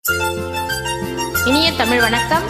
இனிய தமிழ் வணக்கம்.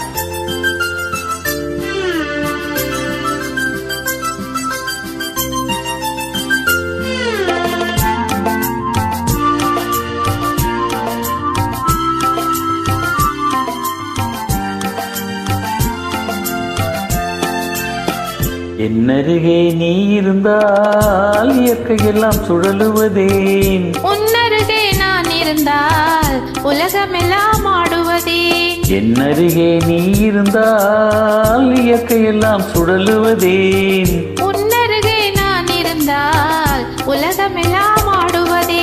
என்னருகே நீ இருந்தால் இயற்கையெல்லாம் சுழலுவதேன், உன்னருகே நான் இருந்தால் உலகமெல்லாம் ஆடுவதேன். என்னருகே நீ இருந்தால் இயற்கையெல்லாம் சுழலுவதேன், உன்னருகே நான் இருந்தால் உலகமெல்லாம் ஆடுவதே.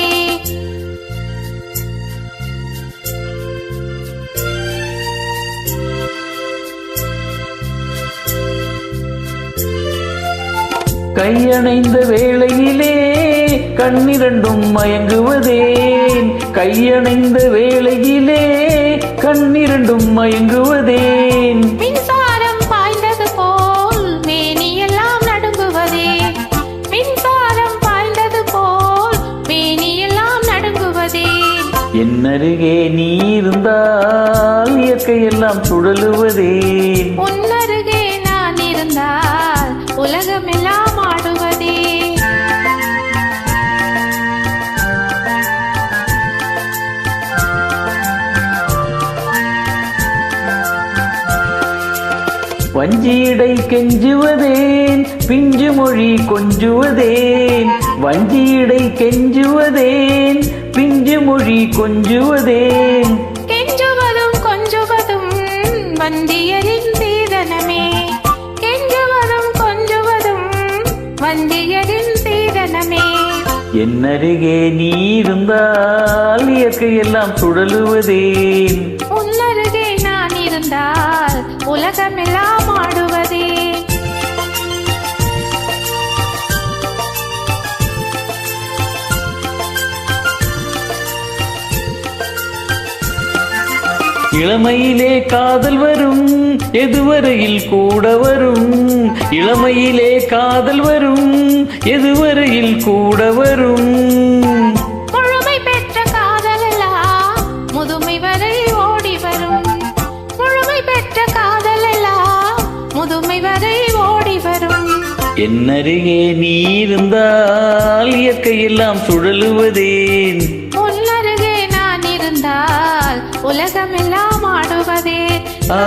கையணைந்த வேளையிலே கண்ணிரண்டும் மயங்குவதேன், கையணைந்த வேளையிலே கண்ணிரண்டும் மயங்குவதேன். மின்சாரம் பாய்ந்தது போல் மேனியெல்லாம் நடுங்குவதே, மின்சாரம் பாய்ந்தது போல் மேனியெல்லாம் நடுங்குவதே. என்னருகே நீ இருந்தால் இயற்கையெல்லாம் சுழலுவதேன், உன்னருகே நான் இருந்தால் உலகமெல்லாம் ஆடுவதே. வஞ்சியடை கெஞ்சுவதேன் பிஞ்சு மொழி கொஞ்சுவதேன், வஞ்சியடை கெஞ்சுவதேன் பிஞ்சு மொழி கொஞ்சுவதேன். கெஞ்சுவதும் கொஞ்சுவதும் வந்தியரின் சீதனமே, கெஞ்சுவதும் கொஞ்சுவதும் வந்தியரின் சீதனமே. என்னருகே நீ இருந்தால் இயற்கையெல்லாம் சுழலுவதேன், உன்னருகே நான் இருந்தால் உலகமெல்லாம் ஆடுவதே. இளமையிலே காதல் வரும் எதுவரையில் கூட வரும், இளமையிலே காதல் வரும் எதுவரையில் கூட வரும். முழுமை பெற்ற காதலெல்லாம் முதுமை வரை ஓடி வரும், முழுமை பெற்ற காதலெல்லாம் முதுமை வரை ஓடி வரும். என்னருகே நீ இருந்தால் இயற்கையெல்லாம் சுழலுவதேன், உன்னருகே நான் இருந்தால் உலகமெல்லாம் ஆடுவதே. ஆ